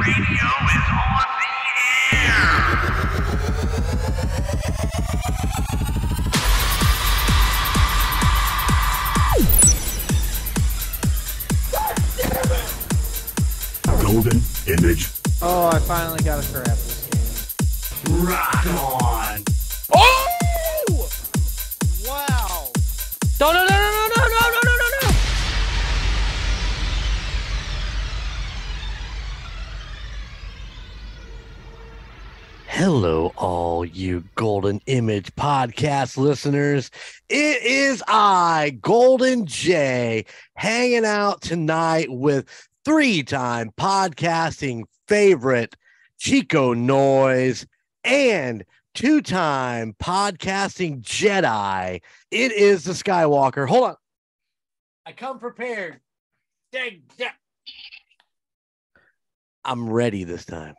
Radio is on the air. Golden Image. Oh, I finally got to crap this game. Rock on. Oh! Wow. No, no, no, no, no, no, no, no, no, no. Hello, all you Golden Image podcast listeners. It is I, Golden J, hanging out tonight with three-time podcasting favorite Chico Noise and two-time podcasting Jedi. It is the Skywalker. Hold on. I come prepared. I'm ready this time.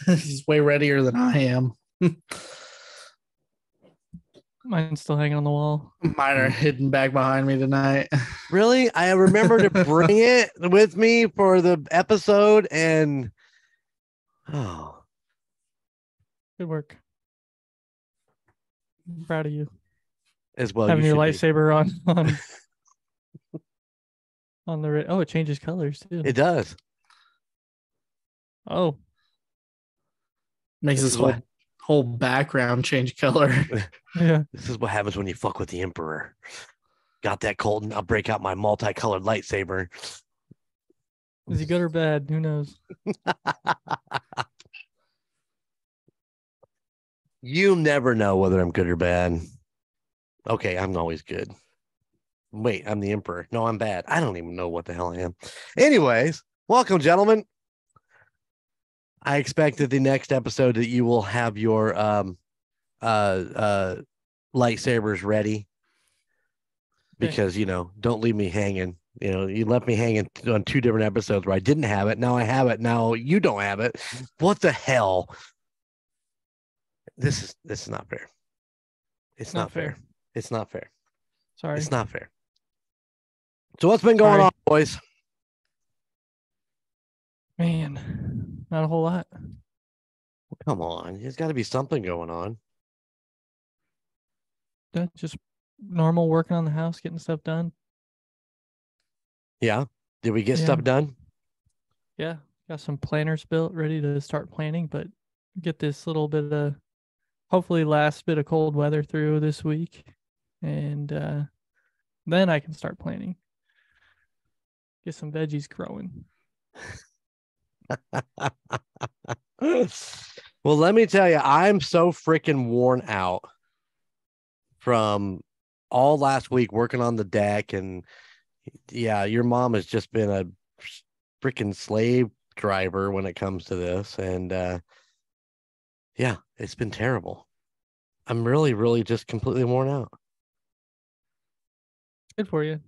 He's way readier than I am. Mine's still hanging on the wall. Mine are hidden back behind me tonight. Really? I remember to bring it with me for the episode, and oh, Good work. I'm proud of you. as well. Having you your should be. lightsaber on the oh, it changes colors too. It does. Oh, Makes This this is what- whole background change color. yeah. This is what happens when you fuck with the Emperor. Got that, Colton? I'll break out my multicolored lightsaber. Is he good or bad? Who knows? You never know whether I'm good or bad. Okay, I'm always good. Wait, I'm the Emperor. No, I'm bad. I don't even know what the hell I am. Anyways, welcome, gentlemen. I expect that the next episode that you will have your lightsabers ready, because don't leave me hanging. You left me hanging on two different episodes where I didn't have it. Now I have it. Now you don't have it. What the hell? This is not fair. It's not fair. It's not fair. Sorry. It's not fair. So what's been going Sorry. on, boys? Man, not a whole lot. Come on, there's got to be something going on. Just normal working on the house, getting stuff done. Yeah. Did we get Yeah. stuff done? Yeah, got some planners built, ready to start planning, but get this little bit of, hopefully last bit of cold weather through this week, and then I can start planning. Get some veggies growing. Well, let me tell you, I'm so freaking worn out from all last week working on the deck, and yeah, your mom has just been a freaking slave driver when it comes to this, and yeah, it's been terrible. I'm really, really just completely worn out. Good for you.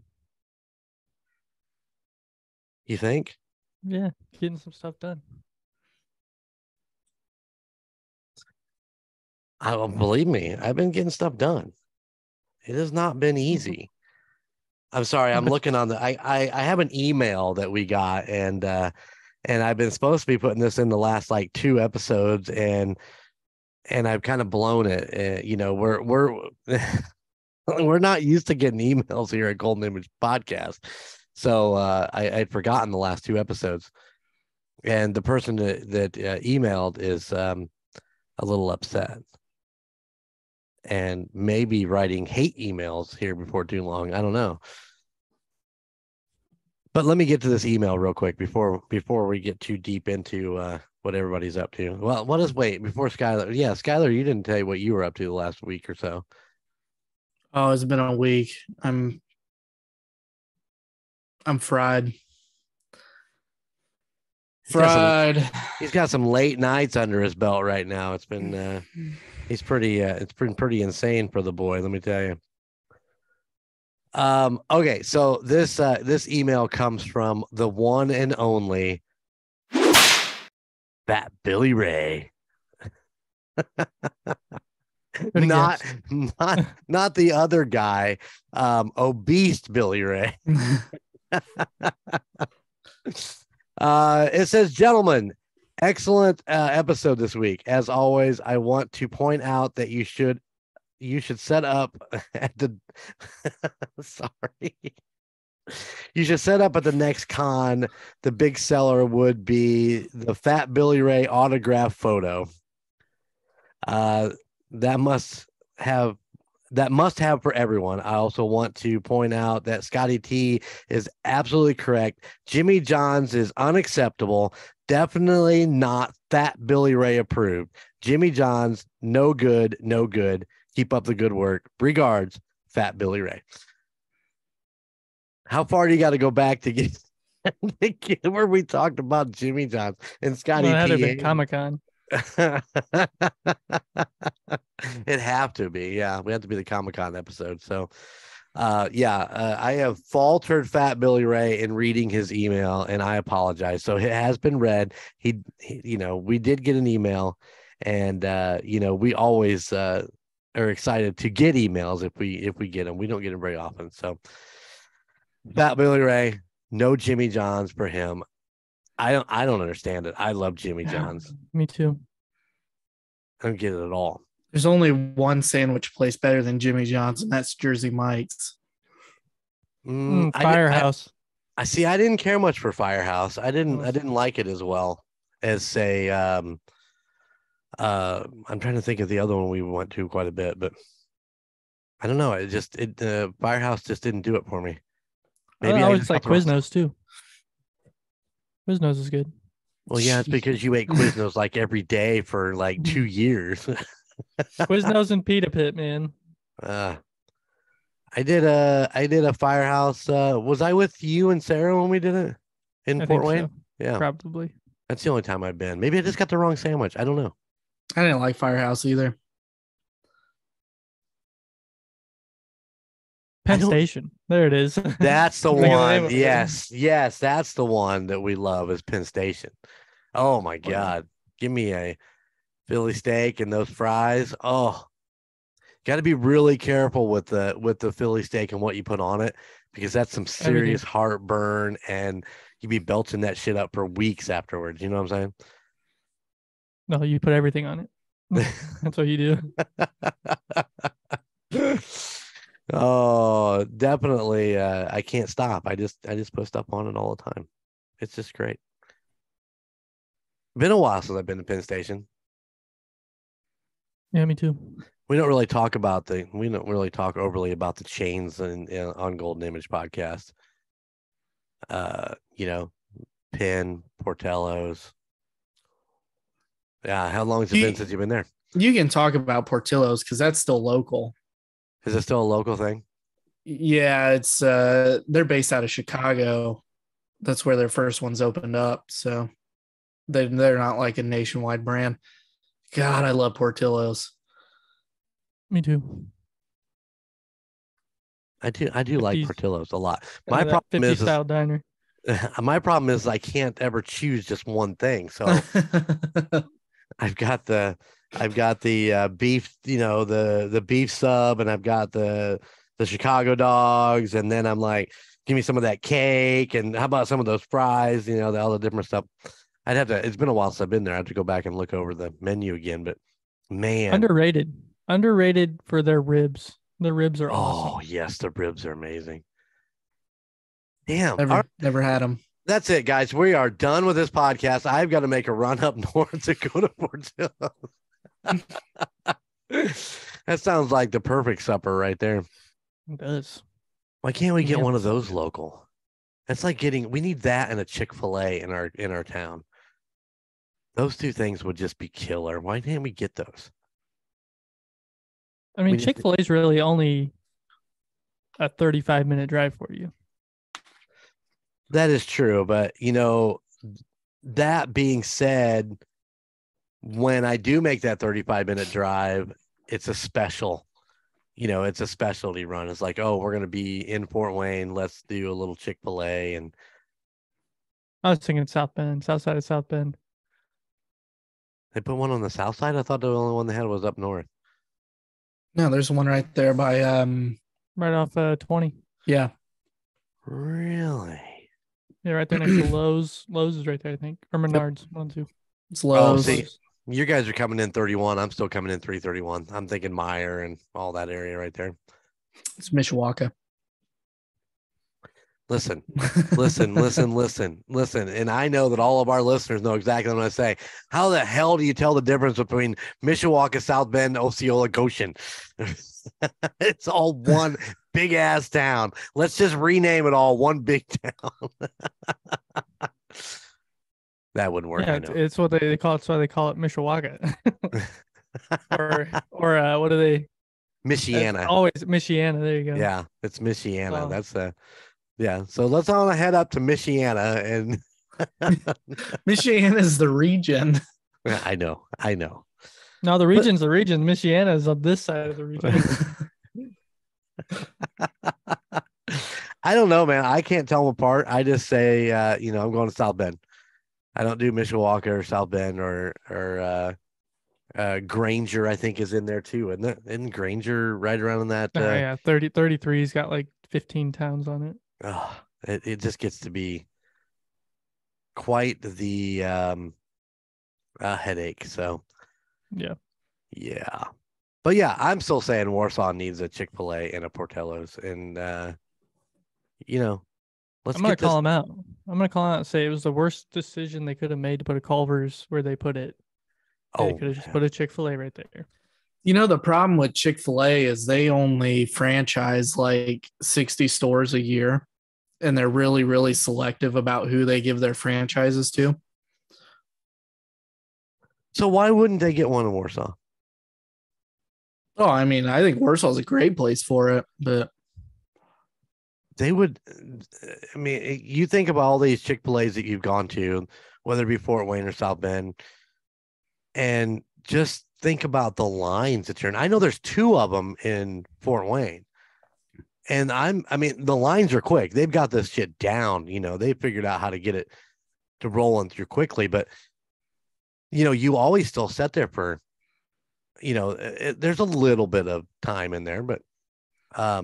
You think? Yeah, getting some stuff done. Believe me, I've been getting stuff done. It has not been easy. I'm sorry. I'm looking on the. I have an email that we got, and I've been supposed to be putting this in the last like 2 episodes, and I've kind of blown it. We're we're not used to getting emails here at Golden Image Podcast, so I'd forgotten the last 2 episodes, and the person that emailed is a little upset, and maybe writing hate emails here before too long. I don't know. But let me get to this email real quick before we get too deep into what everybody's up to. Well, wait, before Skyler. Yeah, Skyler, you didn't tell you what you were up to the last week or so. Oh, it's been a week. I'm fried. He's got some late nights under his belt right now. It's been it's been pretty insane for the boy, let me tell you. Okay, so this email comes from the one and only Fat Billy Ray. not the other guy, obese Billy Ray. It says, gentlemen, Excellent episode this week. As always, I want to point out that you should set up at the sorry. You should set up at the next con. The big seller would be the Fat Billy Ray autograph photo. That must have for everyone. I also want to point out that Scotty T is absolutely correct. Jimmy John's is unacceptable. Definitely not Fat Billy Ray approved. Jimmy John's, no good, no good. Keep up the good work. Regards, Fat Billy Ray. How far do you got to go back to get where we talked about Jimmy John's and Scotty Well, it had to T? have been Comic-Con. It'd have to be. Yeah, we have to be the Comic-Con episode. So I have faltered Fat Billy Ray in reading his email, and I apologize. So it has been read. He we did get an email, and we always are excited to get emails if we get them. We don't get them very often. So Fat Billy Ray, no Jimmy John's for him. I don't understand it. I love Jimmy John's. Me too. I don't get it at all. There's only one sandwich place better than Jimmy John's, and that's Jersey Mike's. Firehouse. I see. I didn't care much for Firehouse. I didn't like it as well as say. I'm trying to think of the other one we went to quite a bit, but I don't know. Firehouse just didn't do it for me. Maybe I always like Quiznos too. Quiznos is good. Well, yeah, it's because you ate Quiznos like every day for like 2 years. Quiznos and Pita Pit, man. I did a Firehouse. Was I with you and Sarah when we did it in Fort Wayne? So. Yeah, probably. That's the only time I've been. Maybe I just got the wrong sandwich. I don't know. I didn't like Firehouse either. Penn Station. There it is. That's the one. Yes, that's the one that we love is Penn Station. Oh my God. Give me a Philly steak and those fries. Oh, got to be really careful with the Philly steak and what you put on it, because that's some serious heartburn, and you'd be belching that shit up for weeks afterwards. You know what I'm saying? No, you put everything on it. That's what you do. Oh, definitely. I can't stop. I just put stuff on it all the time. It's just great. Been a while since I've been to Penn Station. Yeah, me too. We don't really talk overly about the chains on Golden Image podcast. Penn, Portillo's. Yeah, how long has it been since you've been there? You can talk about Portillo's because that's still local. Is it still a local thing? Yeah, it's they're based out of Chicago. That's where their first ones opened up. So they're not like a nationwide brand. God, I love Portillo's. Me too. I do like Portillo's a lot. My problem is style diner. My problem is I can't ever choose just one thing. So I've got the beef, the beef sub, and I've got the Chicago dogs, and then I'm like, give me some of that cake, and how about some of those fries, all the different stuff. It's been a while since I've been there. I have to go back and look over the menu again, but man. Underrated for their ribs. The ribs are awesome. Oh yes, the ribs are amazing. Damn. Never had them. That's it, guys. We are done with this podcast. I've got to make a run up north to go to Portillo's. That sounds like the perfect supper right there. It does. Why can't we get one of those local? That's like we need that and a Chick-fil-A in our town. Those two things would just be killer. Why didn't we get those? I mean, Chick-fil-A is really only a 35-minute drive for you. That is true, but that being said, when I do make that 35-minute drive, it's a special, it's a specialty run. It's like, oh, we're going to be in Fort Wayne. Let's do a little Chick-fil-A. And I was thinking south side of South Bend. They put one on the south side? I thought the only one they had was up north. No, there's one right there by right off 20. Yeah. Really? Yeah, right there next to Lowe's. Lowe's is right there, I think. Or MurdNerds, 1 2. It's Oh, Lowe's. see, you guys are coming in 31. I'm still coming in 331. I'm thinking Meyer and all that area right there. It's Mishawaka. Listen. And I know that all of our listeners know exactly what I say. How the hell do you tell the difference between Mishawaka, South Bend, Osceola, Goshen? It's all one big ass town. Let's just rename it all one big town. That wouldn't work. Yeah, I know. it's what they call it. That's why they call it Mishawaka. or what do they? It's Michiana. always Michiana. There you go. Yeah, it's Michiana. Oh. That's yeah. So let's all head up to Michiana and Michiana is the region. I know. No, the region's the region. Michiana is on this side of the region. I don't know, man. I can't tell them apart. I just say, I'm going to South Bend. I don't do Mishawaka or South Bend or Granger, I think, is in there too. Isn't Granger right around in that? Yeah, 33's got like 15 towns on it. It just gets to be quite the headache. So, yeah. But yeah, I'm still saying Warsaw needs a Chick-fil-A and a Portillo's. And, I'm going to call them out. I'm going to call them out and say it was the worst decision they could have made to put a Culver's where they put it. They could have just put a Chick-fil-A right there. The problem with Chick-fil-A is they only franchise like 60 stores a year, and they're really, really selective about who they give their franchises to. So why wouldn't they get one in Warsaw? Oh, I mean, I think Warsaw's a great place for it, but they would. I mean, you think about all these Chick-fil-A's that you've gone to, whether it be Fort Wayne or South Bend, and just think about the lines that you're in. I know there's 2 of them in Fort Wayne, and the lines are quick. They've got this shit down. They figured out how to get it to rolling through quickly, but you always still sit there for, there's a little bit of time in there, but I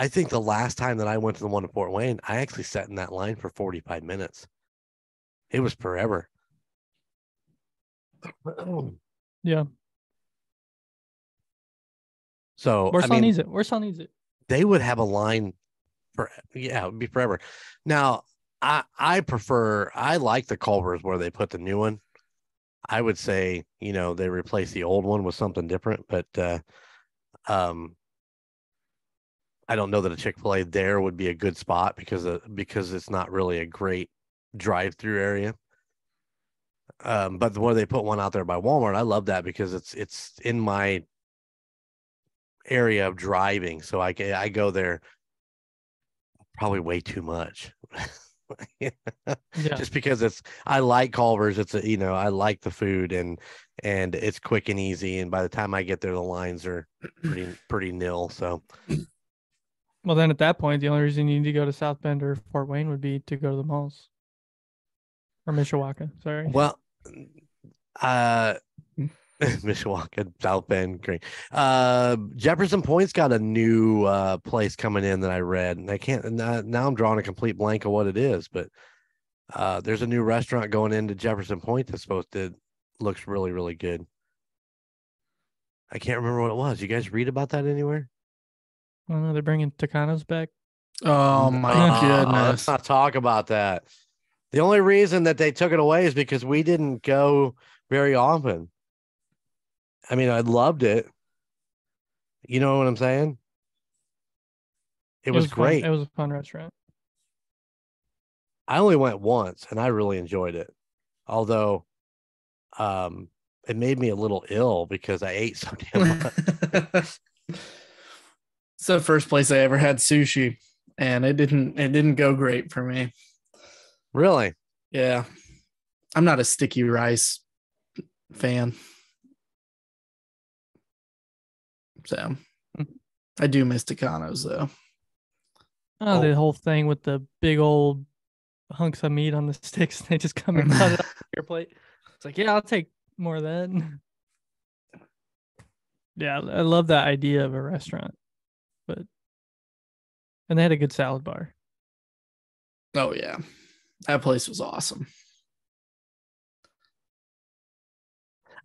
think the last time that I went to the one in Fort Wayne, I actually sat in that line for 45 minutes. It was forever. Yeah. So Warsaw needs it. Warsaw needs it. They would have a line it would be forever. Now, I like the Culver's where they put the new one. I would say, they replace the old one with something different, but I don't know that a Chick-fil-A there would be a good spot because it's not really a great drive-through area. But where they put one out there by Walmart, I love that because it's in my area of driving, so I go there probably way too much. Yeah. Just because I like Culver's. I like the food and it's quick and easy. And by the time I get there, the lines are pretty nil. So, well, then at that point, the only reason you need to go to South Bend or Fort Wayne would be to go to the malls or Mishawaka. Sorry. Well, Mishawaka, South Bend, great. Jefferson Point's got a new place coming in that I read, and I can't. Now I'm drawing a complete blank of what it is, but there's a new restaurant going into Jefferson Point that's looks really, really good. I can't remember what it was. You guys read about that anywhere? I don't know. They're bringing Tucanos back. oh my goodness. Let's not talk about that. The only reason that they took it away is because we didn't go very often. I mean, I loved it. You know what I'm saying? It was great. It was a fun restaurant. I only went once and I really enjoyed it. Although it made me a little ill because I ate so damn much. It's the first place I ever had sushi, and it didn't go great for me. Really? Yeah. I'm not a sticky rice fan. So I do miss Tucanos though. Oh, the whole thing with the big old hunks of meat on the sticks. They just come and cut it off your plate. It's like, yeah, I'll take more of that. Yeah, I love that idea of a restaurant. And they had a good salad bar. Oh yeah. That place was awesome.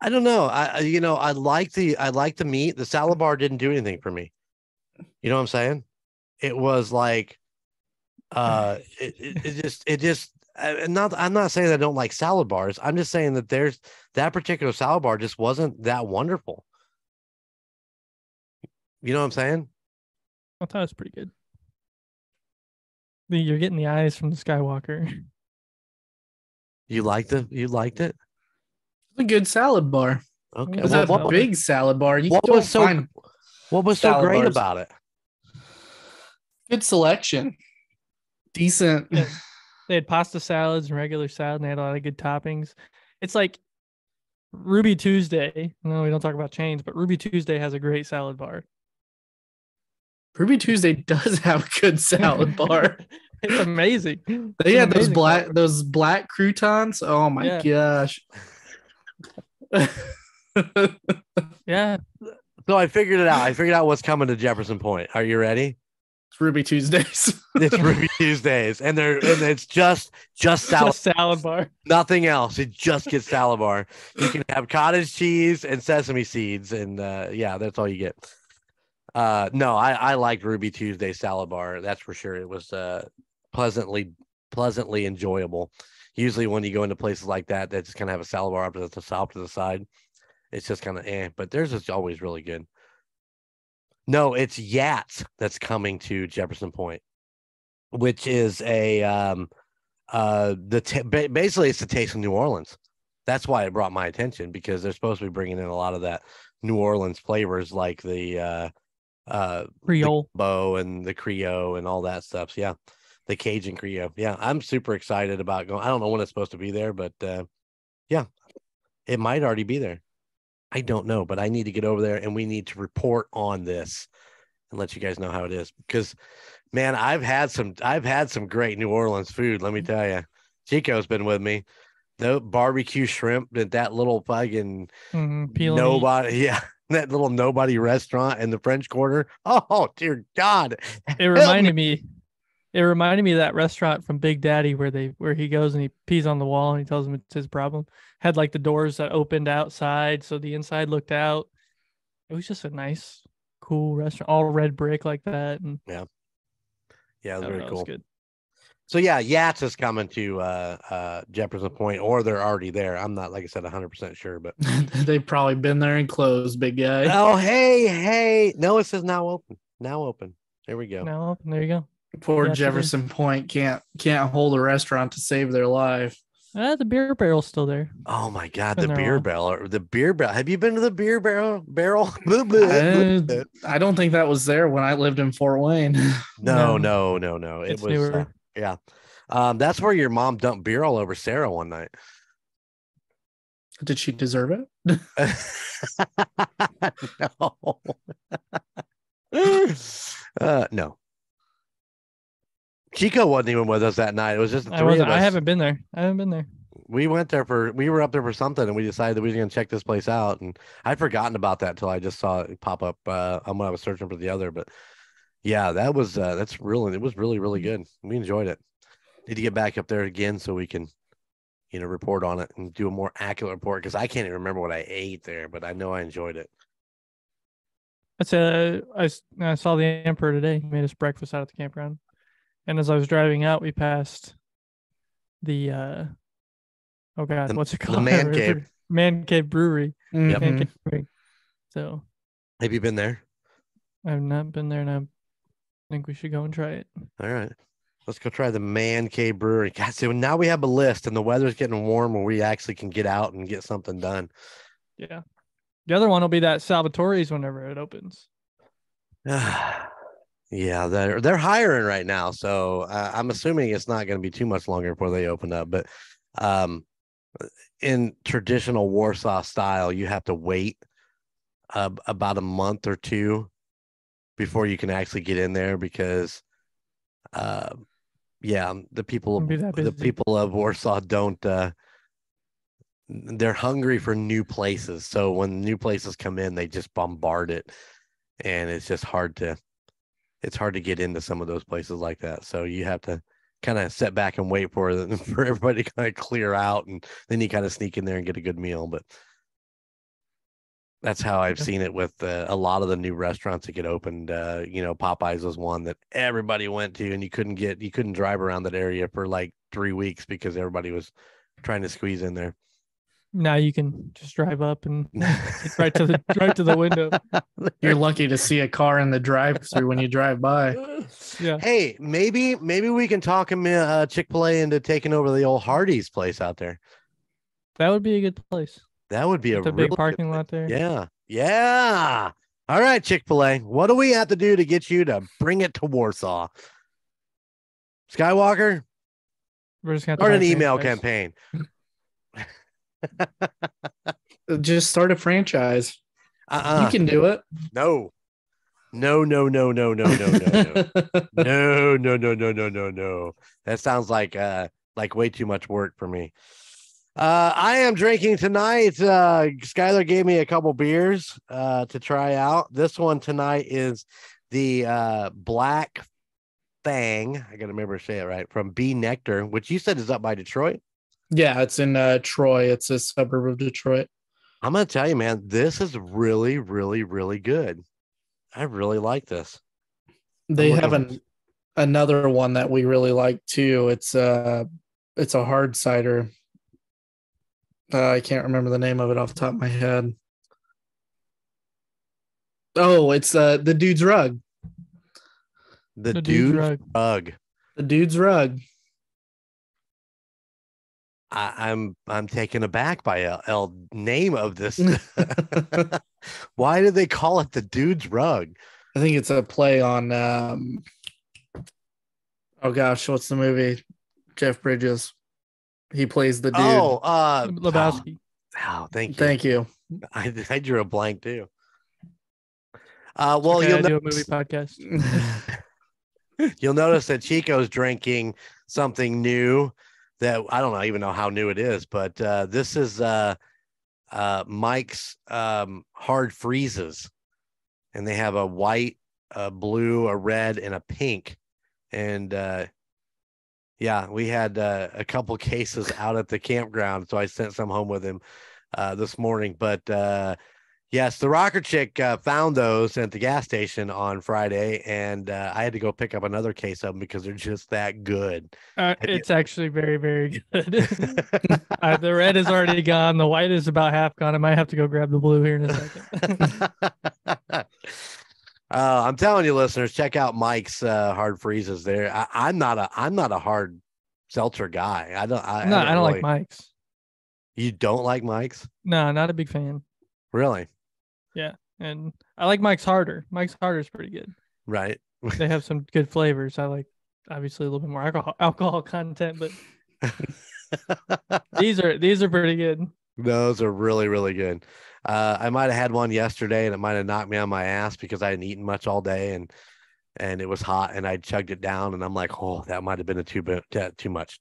I don't know. I like the meat. The salad bar didn't do anything for me. You know what I'm saying? It was like, it just. I'm not saying I don't like salad bars. I'm just saying that that particular salad bar just wasn't that wonderful. You know what I'm saying? I thought it was pretty good. You're getting the eyes from the Skywalker. You liked it? It's a good salad bar. Okay. It's Well, a big salad bar. You what don't was so find so salad great bars. about it? Good selection. Decent. Yeah. They had pasta salads and regular salad, and they had a lot of good toppings. It's like Ruby Tuesday. No, we don't talk about chains, but Ruby Tuesday has a great salad bar. Ruby Tuesday does have a good salad bar. It's amazing. They It's had an amazing salad bar. those black croutons. Oh my gosh. Yeah. So I figured it out. I figured out what's coming to Jefferson Point. Are you ready? It's Ruby Tuesdays. It's Ruby Tuesdays, and it's just salad, Just salad bar. nothing else. It just gets salad bar. You can have cottage cheese and sesame seeds, and yeah, that's all you get. No, I liked Ruby Tuesday salad bar. That's for sure. It was pleasantly enjoyable. Usually when you go into places like that just kind of have a salad bar up to the side. It's just kind of but theirs is always really good. No, it's Yats that's coming to Jefferson Point, which is basically it's the taste of New Orleans. That's why it brought my attention, because they're supposed to be bringing in a lot of that New Orleans flavors, like the Creole bow and the Creole and all that stuff. So, yeah, the Cajun Creole. Yeah, I'm super excited about going. I don't know when it's supposed to be there, but yeah, it might already be there. I don't know, but I need to get over there, and we need to report on this and let you guys know how it is. Because, man, I've had some great New Orleans food. Let me tell you, Chico's been with me. The barbecue shrimp at that little fucking nobody, yeah, that little nobody restaurant in the French Quarter. Oh dear God! It reminded me. It reminded me of that restaurant from Big Daddy where he goes and he pees on the wall and he tells him it's his problem. Had like the doors that opened outside, so the inside looked out. It was just a nice, cool restaurant, all red brick like that. And yeah, it was very cool. It was good. So yeah, Yats is coming to Jefferson Point, or they're already there. I'm not, like I said, 100% sure, but they've probably been there and closed, big guy. Oh, hey, no, it says now open. Now open. There we go. Now open. There you go. Poor Jefferson Point can't hold a restaurant to save their life. The beer barrel's still there. Oh my God, the beer barrel. The beer barrel. Have you been to the beer barrel? I don't think that was there when I lived in Fort Wayne. No. It was newer. Yeah. That's where your mom dumped beer all over Sarah one night. Did she deserve it? No. No. Chico wasn't even with us that night. It was just the three of us. I haven't been there. We were up there for something, and we decided that we were going to check this place out. And I'd forgotten about that until I just saw it pop up when I was searching for the other. But yeah, it was really, really good. We enjoyed it. Need to get back up there again so we can, report on it and do a more accurate report, because I can't even remember what I ate there, but I know I enjoyed it. I saw the Emperor today. He made us breakfast out at the campground. And as I was driving out, we passed the what's it called? The Man Cave. Man Cave Brewery. Yep. Man Cave Brewery. So, have you been there? I've not been there, and I think we should go and try it. All right, let's go try the Man Cave Brewery. God, so now we have a list, and the weather's getting warm where we actually can get out and get something done. Yeah, the other one will be that Salvatore's whenever it opens. Yeah, they're hiring right now, so I'm assuming it's not going to be too much longer before they open up. But in traditional Warsaw style, you have to wait about a month or two before you can actually get in there, because the people of Warsaw don't. They're hungry for new places, so when new places come in, they just bombard it, and it's just hard to. It's hard to get into some of those places like that. So you have to kind of sit back and wait for everybody to kind of clear out, and then you kind of sneak in there and get a good meal. But That's how I've seen it with a lot of the new restaurants that get opened. Popeyes was one that everybody went to, and you couldn't drive around that area for like 3 weeks because everybody was trying to squeeze in there. Now you can just drive up and right to the window. You're lucky to see a car in the drive-through when you drive by. Yeah. Hey, maybe we can talk him Chick-fil-A into taking over the old Hardee's place out there. That would be a good place. That would be With the really big parking good lot there. Yeah. Yeah. All right, Chick-fil-A. What do we have to do to get you to bring it to Warsaw? Skywalker, We're just gonna start have an to buy email franchise. campaign. Just start a franchise. Uh-uh. You can do it. No. No. No. No. That sounds like way too much work for me. I am drinking tonight. Skyler gave me a couple beers to try out. This one tonight is the Black Fang. I gotta remember to say it right, from B Nectar, which you said is up by Detroit. Yeah, it's in Troy. It's a suburb of Detroit. I'm gonna tell you, man, this is really, really, really good. I really like this. They have another one that we really like too. It's a hard cider. I can't remember the name of it off the top of my head. Oh, it's the Dude's Rug. The Dude's Rug. The Dude's Rug. I'm taken aback by El name of this. Why do they call it the Dude's Rug? I think it's a play on oh gosh, what's the movie? Jeff Bridges. He plays the dude. Oh, Lebowski. Oh, thank you. Thank you. I drew a blank too. Okay, you'll do a movie podcast. You'll notice that Chico's drinking something new that I don't even know how new it is, but this is Mike's Hard Freezes, and they have a white, a blue, a red, and a pink, and yeah, we had a couple cases out at the campground, so I sent some home with him this morning. But yes, the Rocker Chick found those at the gas station on Friday, and I had to go pick up another case of them because they're just that good. It's actually very, very good. The red is already gone. The white is about half gone. I might have to go grab the blue here in a second. I'm telling you, listeners, check out Mike's Hard Freezes. There, I'm not a hard seltzer guy. I don't really like Mike's. You don't like Mike's? No, not a big fan. Really? Yeah, and I like Mike's Harder. Mike's Harder is pretty good. Right. They have some good flavors. I like obviously a little bit more alcohol content, but these are pretty good. Those are really, really good. I might have had one yesterday and it might have knocked me on my ass because I hadn't eaten much all day and it was hot and I chugged it down and I'm like, oh, that might have been too much.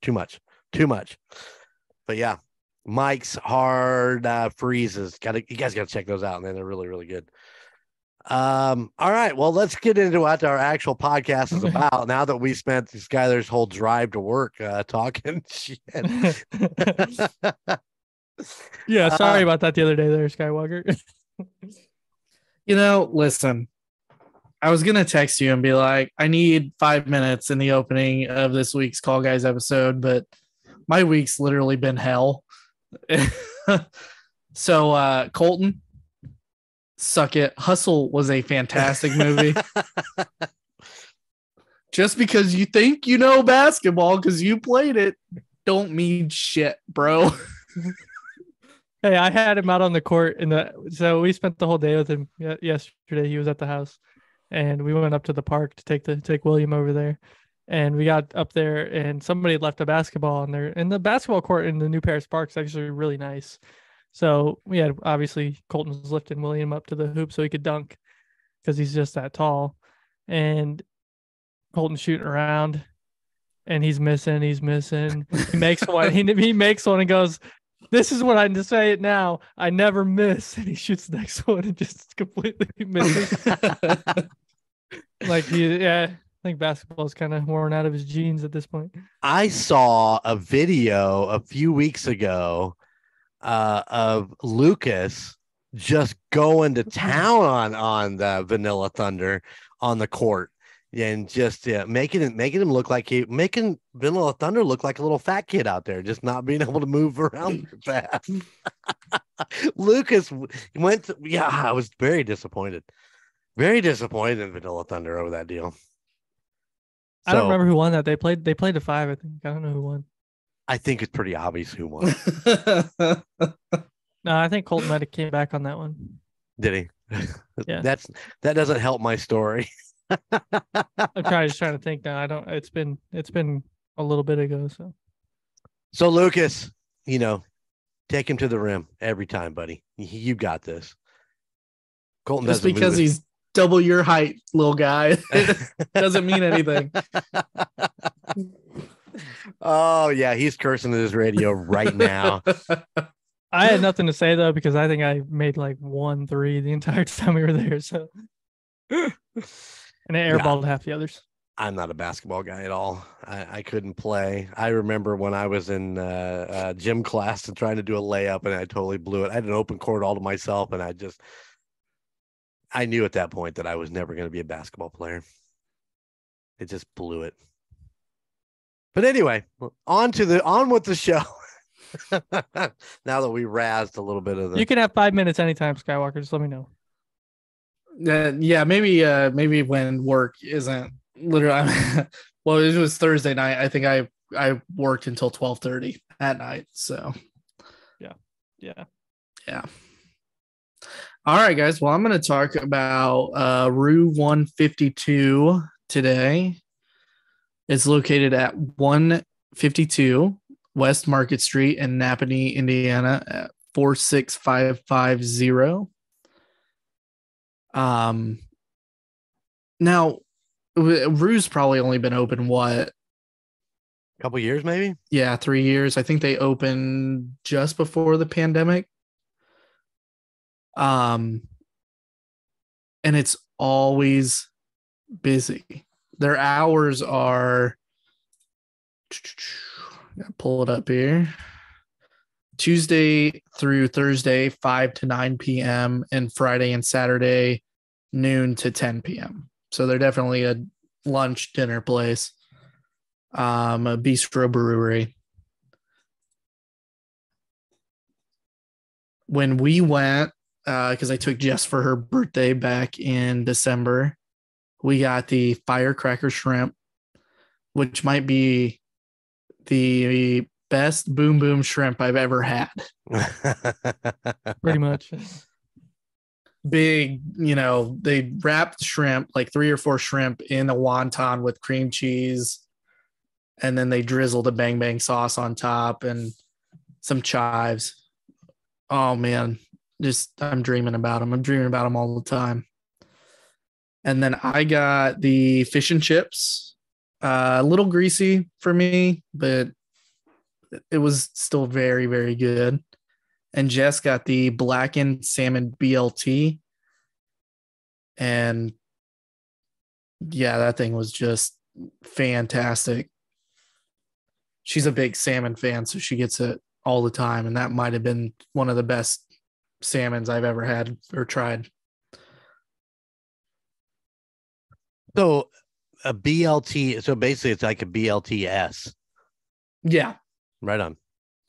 But yeah, Mike's Hard Freezes. You guys got to check those out, man. They're really, really good. All right, well, let's get into what our actual podcast is about now that we spent Skyler's whole drive to work talking shit. Yeah, sorry about that the other day there, Skywalker. Listen, I was going to text you and be like, I need 5 minutes in the opening of this week's Call Guys episode, but my week's literally been hell. So, Colton, suck it. Hustle was a fantastic movie. Just because you think you know basketball because you played it, don't mean shit, bro. Hey, I had him out on the court so we spent the whole day with him yesterday. He was at the house and we went up to the park to take William over there. And we got up there and somebody had left a basketball on there. And the basketball court in the New Paris Park is actually really nice. So we had obviously Colton was lifting William up to the hoop so he could dunk because he's just that tall. And Colton's shooting around and he's missing. He makes one. He makes one and goes, "This is what I just say it now. I never miss." And he shoots the next one and just completely misses. I think basketball is kind of worn out of his genes at this point. I saw a video a few weeks ago of Lucas just going to town on the Vanilla Thunder on the court, and just making him look like making Vanilla Thunder look like a little fat kid out there, just not being able to move around fast. Lucas went to, I was very disappointed in Vanilla Thunder over that deal. I don't remember who won that. They played to 5, I think. I don't know who won. I think it's pretty obvious who won. No, I think Colton might have came back on that one. Did he? Yeah. That doesn't help my story. I'm just trying to think now. I don't. It's been a little bit ago. So Lucas, take him to the rim every time, buddy. You got this. Colton just because he's double your height, little guy, doesn't mean anything. Oh yeah, he's cursing at his radio right now. I had nothing to say though, because I think I made like 1-3 the entire time we were there. So, and I airballed half the others. I'm not a basketball guy at all. I couldn't play. I remember when I was in gym class and trying to do a layup, and I totally blew it. I had an open court all to myself, and I knew at that point that I was never going to be a basketball player. It just blew it. But anyway, on with the show. Now that we razzed a little bit of the. You can have 5 minutes anytime, Skywalker. Just let me know. Yeah, maybe when work isn't literally. Well, it was Thursday night. I think I worked until 12:30 at night. So. Yeah. All right, guys. Well, I'm going to talk about Rue 152 today. It's located at 152 West Market Street in Nappanee, Indiana at 46550. Now, Rue's probably only been open, what? A couple years, maybe? Yeah, 3 years. I think they opened just before the pandemic. And it's always busy. Their hours are, gotta pull it up here, Tuesday through Thursday, 5 to 9 p.m. and Friday and Saturday, noon to 10 p.m. So they're definitely a lunch dinner place, a bistro brewery. When we went, because I took Jess for her birthday back in December, we got the firecracker shrimp, which might be the best boom boom shrimp I've ever had. Pretty much. Big, they wrapped shrimp, like 3 or 4 shrimp in a wonton with cream cheese. And then they drizzled a bang bang sauce on top and some chives. Oh man, I'm dreaming about them. I'm dreaming about them all the time. And then I got the fish and chips, a little greasy for me, but it was still very, very good. And Jess got the blackened salmon BLT. And yeah, that thing was just fantastic. She's a big salmon fan, so she gets it all the time. And that might have been one of the best salmons I've ever had or tried. So a BLT, so basically it's like a BLTS. Yeah. Right on.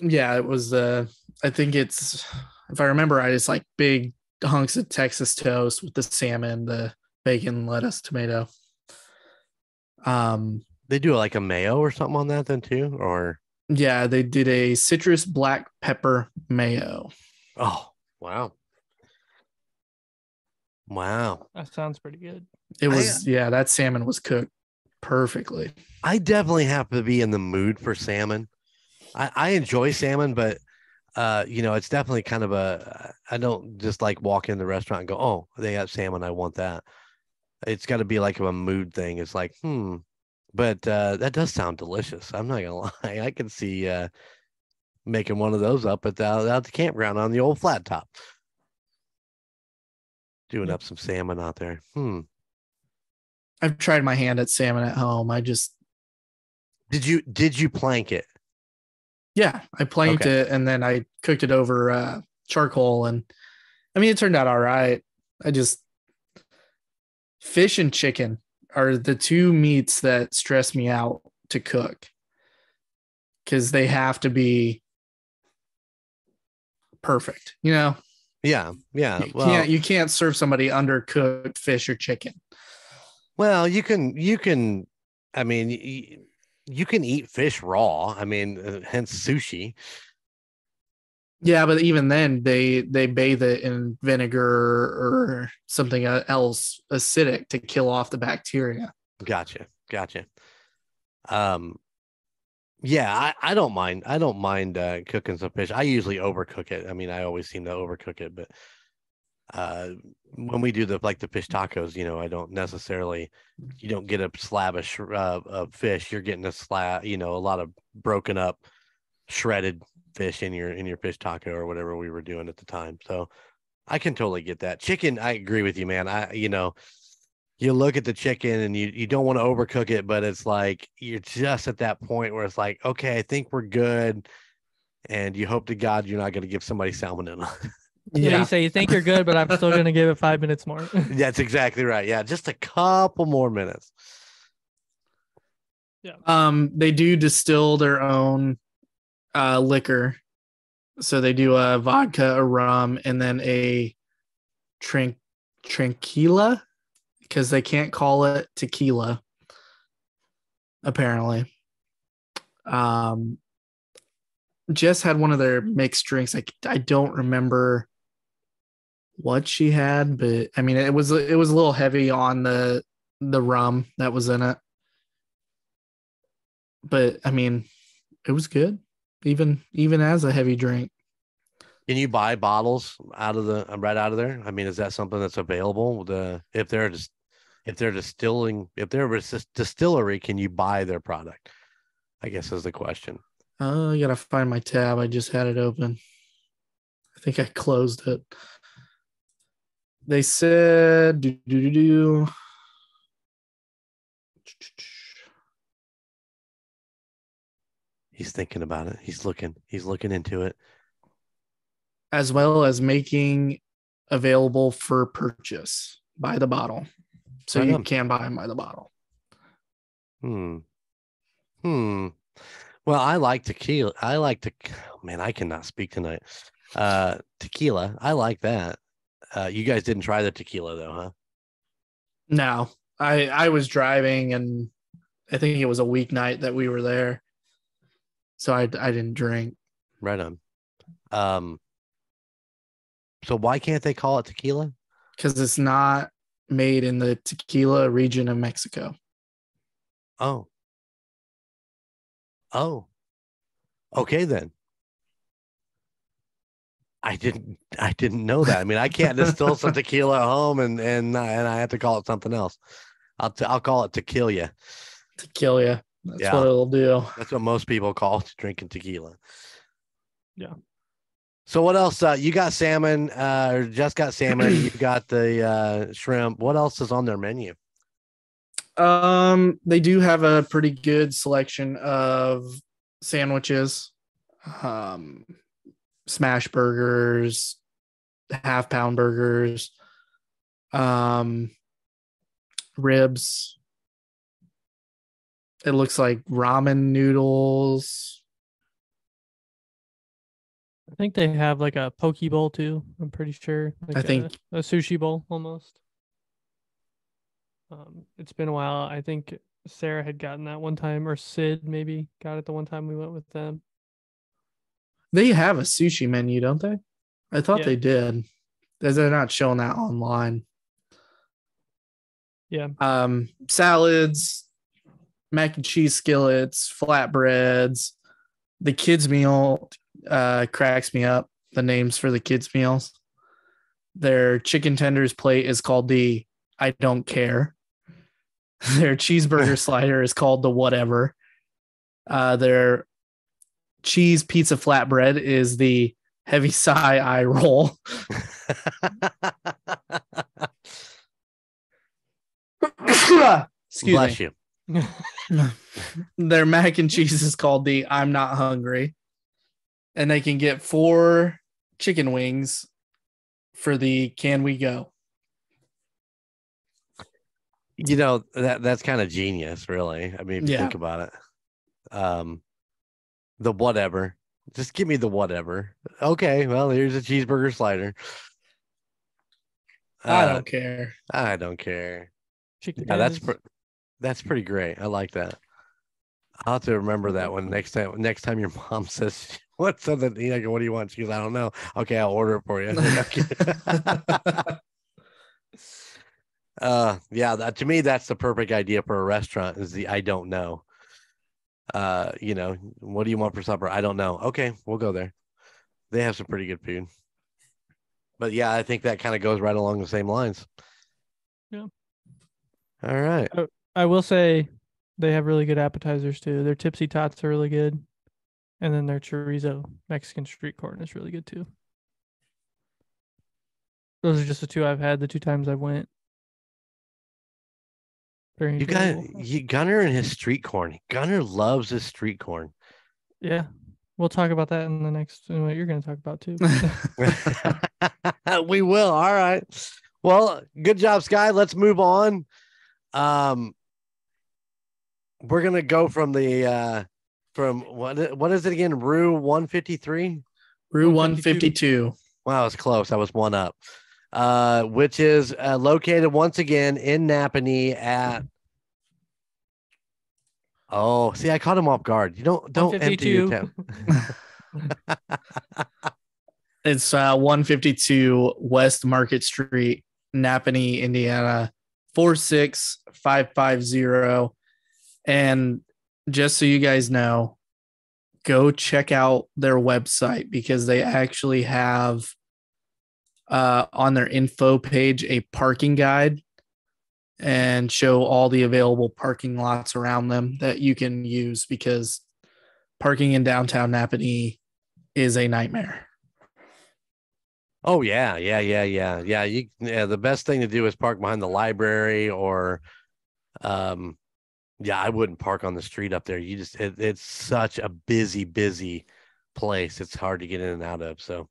Yeah, it was I think it's, if I remember right, it's like big hunks of Texas toast with the salmon, the bacon, lettuce, tomato. They do like a mayo or something on that then too, or yeah, they did a citrus black pepper mayo. Oh, wow. Wow. That sounds pretty good. It was, that salmon was cooked perfectly. I definitely have to be in the mood for salmon. I enjoy salmon, but it's definitely kind of I don't just like walk in the restaurant and go, oh, they have salmon, I want that. It's got to be like a mood thing. It's like, but that does sound delicious. I'm not gonna lie. I can see making one of those up at the campground on the old flat top. Doing up some salmon out there. I've tried my hand at salmon at home. Did you plank it? Yeah, I planked it and then I cooked it over charcoal, and I mean, it turned out all right. Fish and chicken are the two meats that stress me out to cook because they have to be perfect. Yeah. You can't serve somebody undercooked fish or chicken. Well, you can. I mean, you can eat fish raw. I mean, hence sushi. Yeah, but even then, they bathe it in vinegar or something else acidic to kill off the bacteria. Gotcha. Yeah, I don't mind. I don't mind cooking some fish. I usually overcook it. I mean, I always seem to overcook it, but when we do the fish tacos, I don't necessarily. You don't get a slab of fish. You're getting a slab. A lot of broken up, shredded fish in your fish taco or whatever we were doing at the time. So I can totally get that. Chicken, I agree with you, man. You look at the chicken and you don't want to overcook it, but it's like you're just at that point where it's like, okay, I think we're good. And you hope to God you're not going to give somebody salmonella. Yeah, you say you think you're good, but I'm still going to give it 5 minutes more. That's exactly right. Yeah, just a couple more minutes. Yeah. They do distill their own liquor. So they do a vodka, a rum, and then a tranquila, because they can't call it tequila, apparently. Jess had one of their mixed drinks. I don't remember what she had, but I mean it was a little heavy on the rum that was in it. But I mean, it was good, even as a heavy drink. Can you buy bottles right out of there? I mean, is that something that's available? If they're a distillery, can you buy their product? I guess is the question. I gotta find my tab. I just had it open. I think I closed it. They said He's thinking about it. He's looking into it. As well as making available for purchase by the bottle. So Right you on. can buy them by the bottle. Well, I like tequila. Man, I cannot speak tonight. Tequila. I like that. You guys didn't try the tequila though, huh? No, I was driving and I think it was a weeknight that we were there. So I didn't drink. Right on. So why can't they call it tequila? Because it's not made in the tequila region of Mexico. Oh. Okay then. I didn't know that. I mean, I can't distill some tequila at home and I have to call it something else. I'll call it tequila. Tequila. That's Yeah. what it'll do. That's what most people call drinking tequila. Yeah. So what else? You got salmon, or just got salmon. You got the shrimp. What else is on their menu? They do have a pretty good selection of sandwiches, smash burgers, half-pound burgers, ribs. It looks like ramen noodles. I think they have like a poke bowl too. I'm pretty sure. Like I think a sushi bowl almost. It's been a while. I think Sarah had gotten that one time, or Sid maybe got it the one time we went with them. they have a sushi menu, don't they? I thought Yeah. they did. They're not showing that online. Yeah. Salads, mac and cheese skillets, flatbreads. The kids meal cracks me up. The names for the kids meals. Their chicken tenders plate is called the I don't care. Their cheeseburger slider is called the whatever. Their cheese pizza flatbread is the heavy sigh eye roll. Excuse Bless me. you. Their mac and cheese is called the I'm not hungry. And they can get 4 chicken wings for the Can We Go? You know, that's kind of genius, really. I mean, if you think about it. The whatever. Just give me the whatever. Okay, well, here's a cheeseburger slider. I don't care. I don't care. Chicken Yeah, tenders. that's pretty great. I like that. I'll have to remember that one next time your mom says what's something, you know, what do you want? She goes, I don't know. Okay, I'll order it for you. Yeah, to me, that's the perfect idea for a restaurant is the I don't know. You know, what do you want for supper? I don't know. Okay, we'll go there. They have some pretty good food. But yeah, I think that kind of goes right along the same lines. Yeah. All right. I will say they have really good appetizers too. Their tipsy tots are really good. And then their chorizo Mexican street corn is really good too. Those are just the two I've had the 2 times I went. Very You got enjoyable. Gunner and his street corn. Gunner loves his street corn. Yeah. We'll talk about that in the next what you're going to talk about too. We will. All right. Well, good job, Sky. Let's move on. We're gonna go from the from what is it again? Rue 153? Rue 152. Wow, it's close. I was one up. Which is located once again in Nappanee at. Oh, see, I caught him off guard. You don't empty your 152. It's 152 West Market Street, Nappanee, Indiana, 46550. And just so you guys know, go check out their website because they actually have on their info page a parking guide and show all the available parking lots around them that you can use because parking in downtown Nappanee is a nightmare. Oh yeah. The best thing to do is park behind the library or, yeah, I wouldn't park on the street up there. It's such a busy place. It's hard to get in and out of. So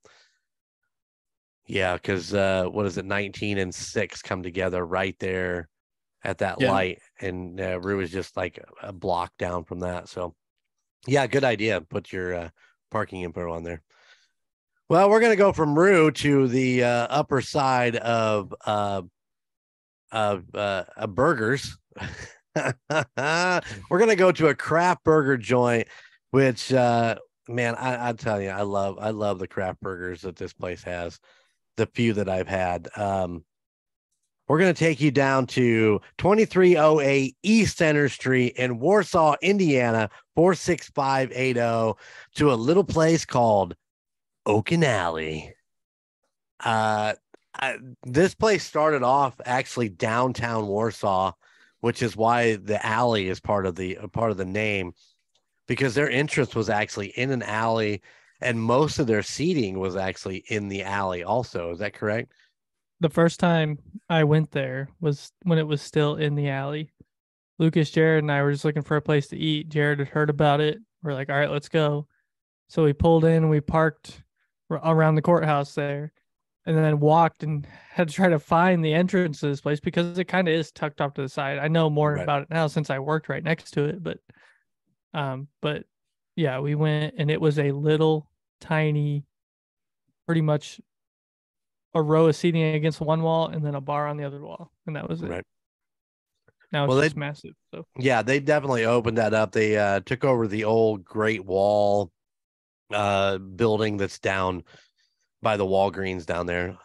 yeah, because what is it? 19 and 6 come together right there at that light, and Rue is just like a block down from that. So yeah, good idea. Put your parking info on there. Well, we're gonna go from Rue to the upper side of burgers. We're gonna go to a craft burger joint, which man, I tell you, I love the craft burgers that this place has. The few that I've had. We're going to take you down to 2308 East Center Street in Warsaw, Indiana, 46580 to a little place called Oaken Alley. This place started off actually downtown Warsaw, which is why the alley is part of the name, because their entrance was actually in an alley and most of their seating was actually in the alley also. Is that correct? The first time I went there was when it was still in the alley. Lucas, Jared, and I were just looking for a place to eat. Jared had heard about it. We're like, all right, let's go. So we pulled in and we parked around the courthouse there and then walked and had to try to find the entrance to this place because it kind of is tucked off to the side. I know more about it now since I worked right next to it, but yeah, we went and it was a little tiny, pretty much a row of seating against one wall and then a bar on the other wall. And that was it. Right. Now it's just massive. So yeah, they definitely opened that up. They took over the old Great Wall building that's down by the Walgreens down there.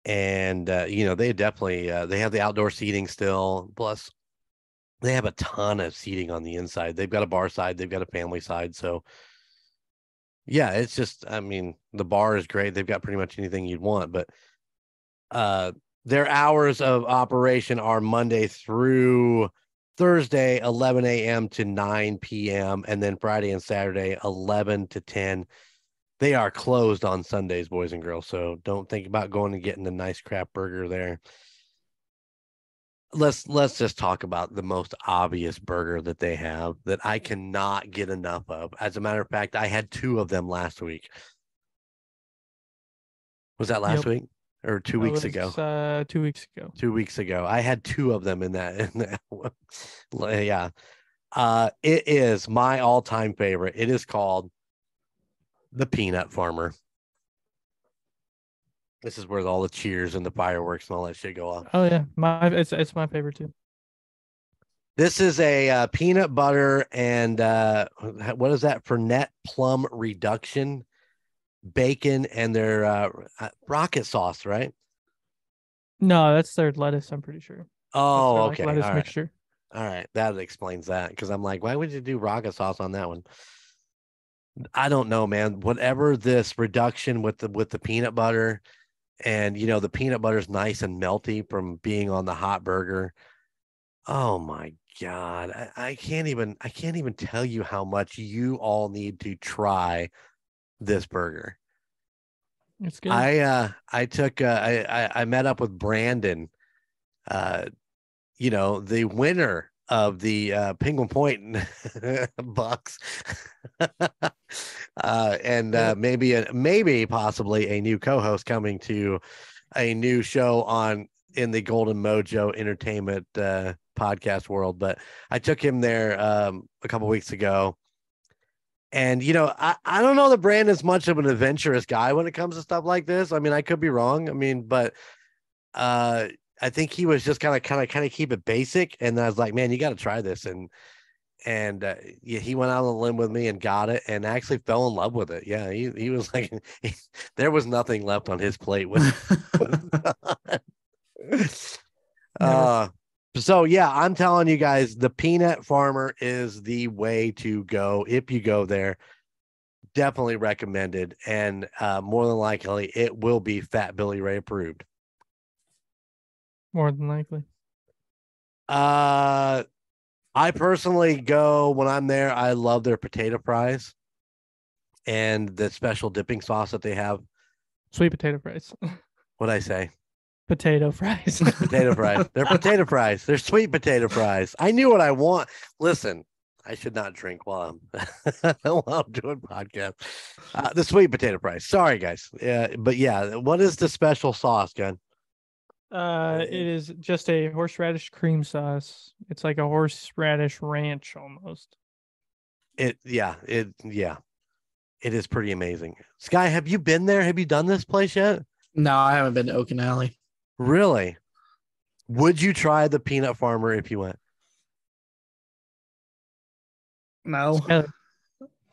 And you know, they definitely they have the outdoor seating still. Plus they have a ton of seating on the inside. They've got a bar side, they've got a family side. So yeah, it's just, I mean, the bar is great. They've got pretty much anything you'd want, but their hours of operation are Monday through Thursday, 11 a.m. to 9 p.m. And then Friday and Saturday, 11 to 10. They are closed on Sundays, boys and girls. So don't think about going and getting a nice craft burger there. Let's just talk about the most obvious burger that they have that I cannot get enough of. As a matter of fact, I had 2 of them last week. Was that last week? or 2 weeks ago. 2 weeks ago. 2 weeks ago. I had two of them in that. Yeah. It is my all-time favorite. It is called the Peanut Farmer. This is where all the cheers and the fireworks and all that shit go off. Oh yeah, it's my favorite too. This is a peanut butter and what is that? Fernet plum reduction, bacon, and their rocket sauce, right? No, that's their lettuce. I'm pretty sure. Oh, That's their, okay. lettuce All right. mixture. All right. That explains that, because I'm like, why would you do rocket sauce on that one? I don't know, man. Whatever this reduction with the peanut butter, and the peanut butter is nice and melty from being on the hot burger. Oh my God. I can't even tell you how much you all need to try this burger. It's good. I met up with Brandon, the winner of the Penguin Point Bucks, and maybe possibly a new co-host coming to a new show in the Golden Mojo Entertainment podcast world. But I took him there a couple weeks ago, and I don't know that Brandon's much of an adventurous guy when it comes to stuff like this. I mean, I could be wrong. I mean, but I think he was just kind of keep it basic, and I was like, man, you got to try this, and he went out on a limb with me and got it, and actually fell in love with it. Yeah, he was like, there was nothing left on his plate when so yeah, I'm telling you guys, the Peanut Farmer is the way to go. If you go there, definitely recommended, and more than likely it will be Fat Billy Ray approved. More than likely. I personally go when I'm there. I love their potato fries and the special dipping sauce that they have. Sweet potato fries. What'd I say? Potato fries. Potato fries. They're potato fries. They're sweet potato fries. I knew what I want. Listen, I should not drink while I'm doing podcast. The sweet potato fries. Sorry, guys. Yeah, but yeah, what is the special sauce, John? It is just a horseradish cream sauce. It's like a horseradish ranch almost. It is pretty amazing. Sky, have you been there? Have you done this place yet? No, I haven't been to Okanalley. Really? Would you try the Peanut Farmer if you went? No.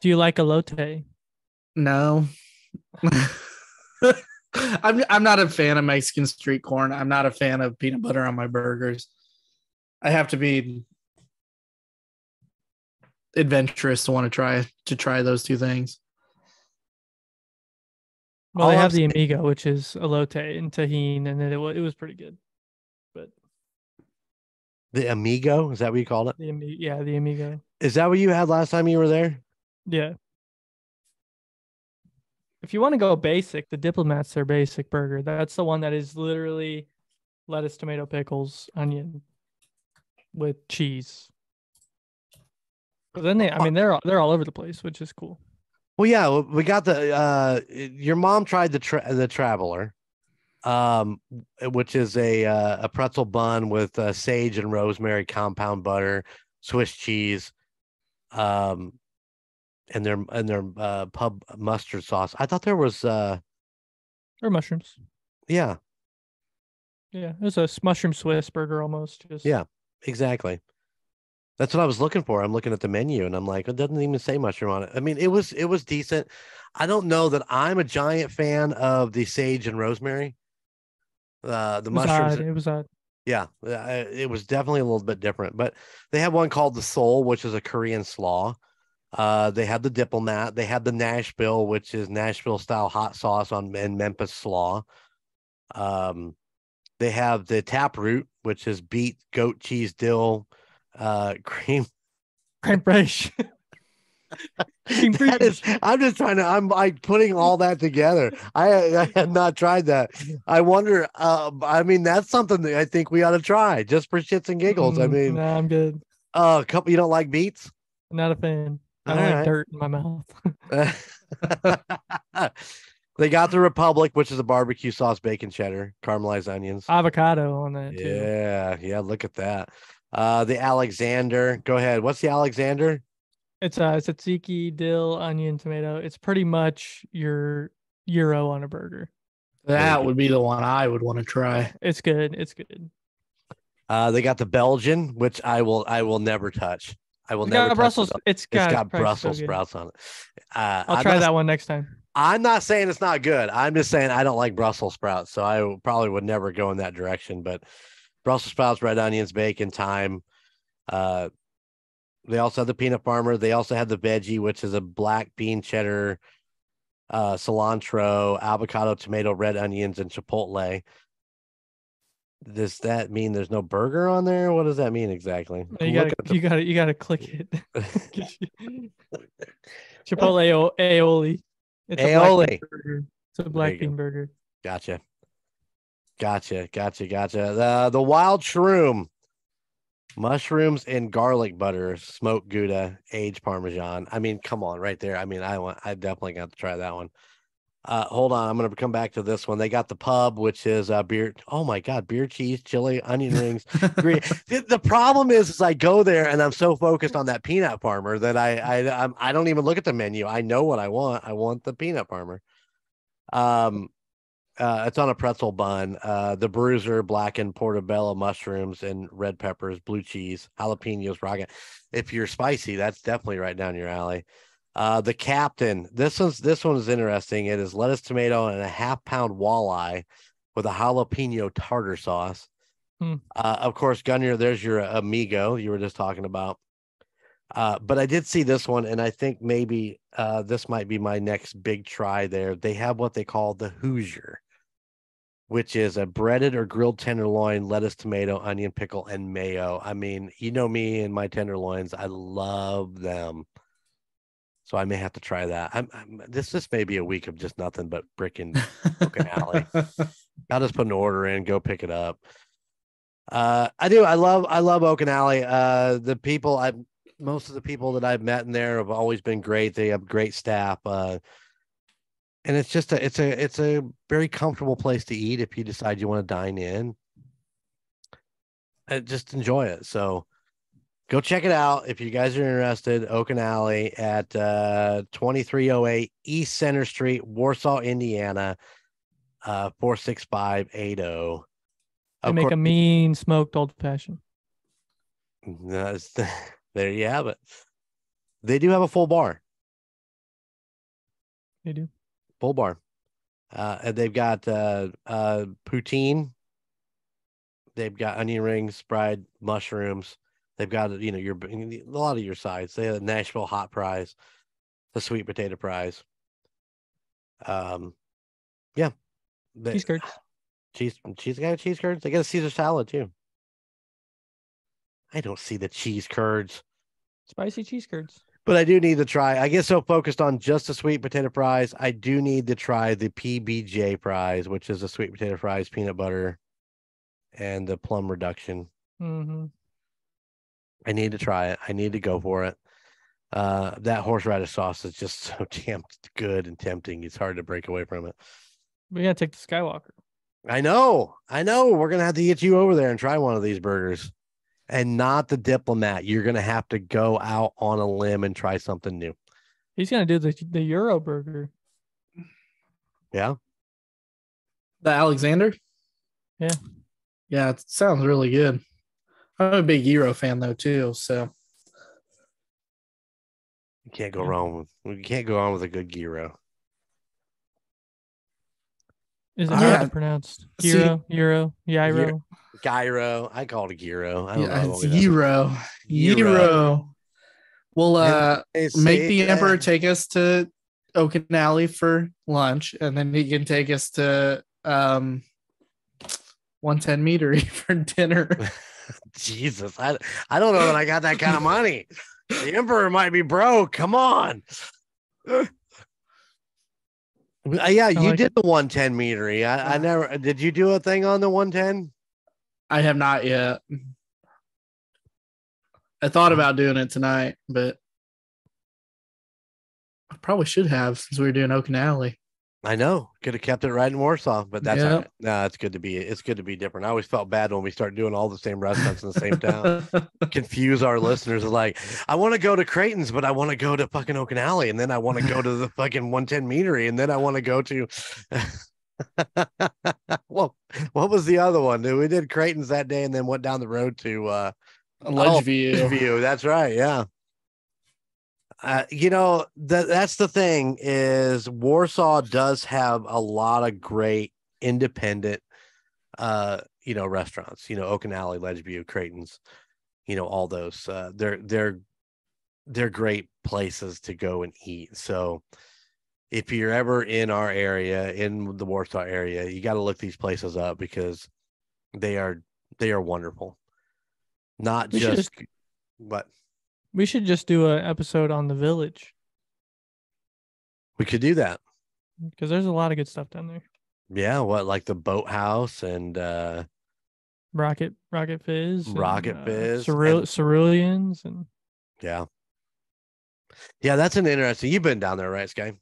Do you like elote? No. I'm not a fan of Mexican street corn. I'm not a fan of peanut butter on my burgers. I have to be adventurous to want to try those two things. Well, they have the amigo, which is elote and tahine, and it was pretty good. But the amigo, is that what you called it? The amigo. Is that what you had last time you were there? Yeah. If you want to go basic, the Diplomat's their basic burger. That's the one that is literally lettuce, tomato, pickles, onion with cheese. But then they're all over the place, which is cool. Well, yeah, we got your mom tried the Traveler, which is a pretzel bun with sage and rosemary compound butter, Swiss cheese, and their pub mustard sauce. I thought there was or mushrooms. Yeah. Yeah, it was a mushroom Swiss burger almost. Yeah, exactly. That's what I was looking for. I'm looking at the menu and I'm like, it doesn't even say mushroom on it. I mean, it was decent. I don't know that I'm a giant fan of the sage and rosemary. The mushrooms. It was odd. Yeah, it was definitely a little bit different. But they have one called the Soul, which is a Korean slaw. They had the Diplomat. They had the Nashville, which is Nashville style hot sauce and Memphis slaw. They have the Taproot, which is beet, goat cheese, dill, creme fraiche. I'm like putting all that together. I had not tried that. I wonder, I mean, that's something that I think we ought to try just for shits and giggles. I mean, nah, I'm good. You don't like beets? Not a fan. I don't like dirt in my mouth. They got the Republic, which is a barbecue sauce, bacon cheddar, caramelized onions. Avocado on that too. Yeah. Look at that. The Alexander. Go ahead. What's the Alexander? It's a tzatziki, dill, onion, tomato. It's pretty much your gyro on a burger. That would be the one I would want to try. It's good. It's good. They got the Belgian, which I will never touch. I will It's never got touch Brussels. it. It's It's got probably so Brussels good. sprouts on it. I'll try that one next time. I'm not saying it's not good. I'm just saying I don't like Brussels sprouts, so I probably would never go in that direction. But Brussels sprouts, red onions, bacon, thyme. They also have the peanut farmer. They also have the veggie, which is a black bean cheddar, cilantro, avocado, tomato, red onions, and chipotle. Does that mean there's no burger on there? What does that mean exactly? You gotta click it. Chipotle aioli. It's Aioli. a black bean burger. It's a black bean burger. Gotcha. The wild shroom, mushrooms and garlic butter, smoked Gouda, aged Parmesan. I mean, come on, right there. I mean, I definitely got to try that one. Hold on, I'm gonna come back to this one. They got the pub, which is beer. Oh my god, beer, cheese, chili, onion rings. The problem is I go there and I'm so focused on that peanut farmer that I don't even look at the menu. I know what I want. I want the peanut farmer. It's on a pretzel bun. The bruiser, blackened portobello mushrooms and red peppers, blue cheese, jalapenos, rocket. If you're spicy, that's definitely right down your alley. The captain. This one is interesting. It is lettuce, tomato, and a half-pound walleye with a jalapeno tartar sauce. Of course, Gunner, there's your amigo you were just talking about. But I did see this one, and I think maybe this might be my next big try there. They have what they call the Hoosier, which is a breaded or grilled tenderloin, lettuce, tomato, onion, pickle, and mayo. I mean, you know me and my tenderloins. I love them. So I may have to try that. This may be a week of just nothing but bricking Oaken Alley. I'll just put an order in, go pick it up. I love Oaken Alley. Most of the people that I've met in there have always been great. They have great staff. And it's just it's a very comfortable place to eat if you decide you want to dine in. And just enjoy it. So go check it out if you guys are interested. Oaken Alley at 2308 East Center Street, Warsaw, Indiana, 46580. They make a mean smoked old fashioned. There you have it. They do have a full bar. They do. Full bar. And they've got poutine. They've got onion rings, fried mushrooms. They've got, a lot of your sides. They have a Nashville hot fries, the sweet potato fries. Yeah. Cheese curds. Cheese got cheese curds. They got a Caesar salad too. I don't see the cheese curds. Spicy cheese curds. But I do need to try. I get so focused on just the sweet potato fries. I do need to try the PBJ fries, which is the sweet potato fries, peanut butter, and the plum reduction. Mm-hmm. I need to try it. I need to go for it. That horseradish sauce is just so damn good and tempting. It's hard to break away from it. We gotta take the Skywalker. I know. We're gonna have to get you over there and try one of these burgers. And not the Diplomat. You're gonna have to go out on a limb and try something new. He's gonna do the Euro burger. Yeah. The Alexander? Yeah. Yeah, it sounds really good. I'm a big Euro fan though too, so You can't go wrong with a good gyro. Is it hard to pronounce? Gyro, gyro. Gyro. I call it a gyro. I don't yeah, know. it's Euro. Euro. We'll make the Emperor take us to Oaken Alley for lunch, and then he can take us to 110 Meadery for dinner. Jesus, I don't know that I got that kind of money. The Emperor might be broke. Come on. Yeah, you did the 110 metery. I never did. You do a thing on the 110? I have not yet. I thought about doing it tonight, but I probably should have since we were doing Oaken Alley. I know. Could have kept it right in Warsaw, but that's all Yep. right. No, it's good to be different. I always felt bad when we start doing all the same restaurants in the same town. Confuse our listeners like, I want to go to Creighton's, but I want to go to fucking Okanagan, and then I want to go to the fucking 110 meadery, and then I want to go to well, what was the other one? We did Creighton's that day and then went down the road to Ledgeview. Ledgeview. That's right. Yeah. That's the thing is Warsaw does have a lot of great independent restaurants, Okanagan, Ledgeview, Creighton's, all those they're great places to go and eat. So if you're ever in our area, in the Warsaw area, you got to look these places up because they are wonderful. Not just what We should just do an episode on the village we could do that. because there's a lot of good stuff down there. Yeah, what like the boathouse and Rocket Fizz, Rocket Fizz, Ceruleans, and yeah, that's an interesting. You've been down there, right, Sky?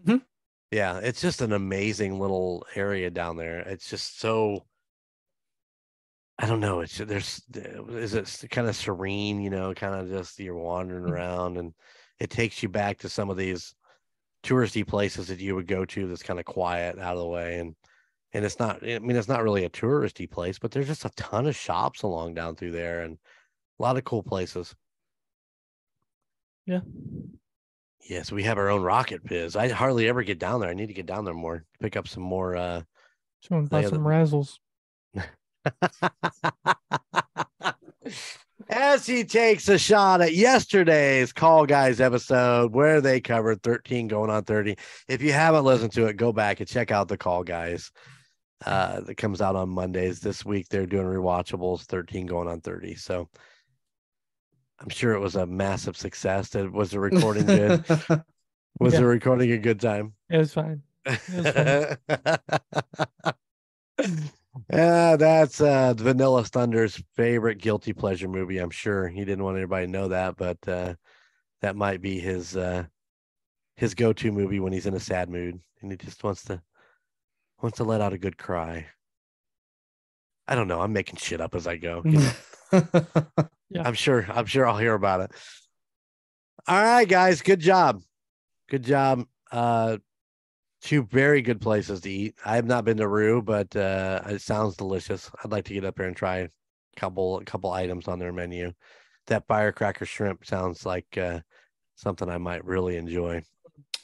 Mhm. Yeah, it's just an amazing little area down there. It's just so. I don't know. Is it kind of serene, kind of just you're wandering around and it takes you back to some of these touristy places that you would go to that's kind of quiet out of the way. And it's not, it's not really a touristy place, but there's just a ton of shops along down through there and a lot of cool places. yeah. Yes, we have our own Rocket Fizz. I hardly ever get down there. I need to get down there more, pick up some more. Someone buy some razzles. As he takes a shot at yesterday's Call Guys episode where they covered 13 going on 30. If you haven't listened to it, go back and check out the Call Guys. That comes out on Mondays. This week they're doing rewatchables 13 going on 30. So I'm sure it was a massive success. Was the recording good? Was the recording a good time? It was fine. It was fine. Yeah, that's Vanilla Thunder's favorite guilty pleasure movie. I'm sure he didn't want everybody to know that, but that might be his go-to movie when he's in a sad mood and he just wants to let out a good cry. I don't know. I'm making shit up as I go. Yeah. I'm sure I'll hear about it. All right, guys. Good job. Two very good places to eat. I have not been to Ruhe, but it sounds delicious. I'd like to get up there and try a couple items on their menu. That firecracker shrimp sounds like something I might really enjoy.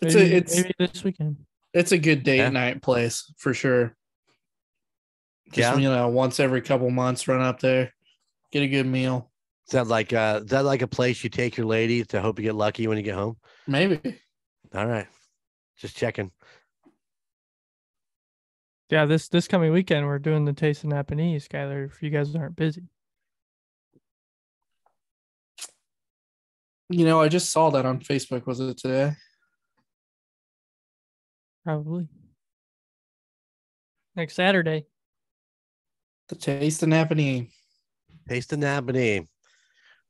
Maybe this weekend. It's a good date night place for sure. Just once every couple months, run up there, get a good meal. Is that like a place you take your lady to hope you get lucky when you get home? Maybe. All right, just checking. Yeah, this coming weekend we're doing the Taste of Nappanee, Skyler. If you guys aren't busy, I just saw that on Facebook. Was it today? probably next Saturday. The Taste of Nappanee. Taste of Nappanee.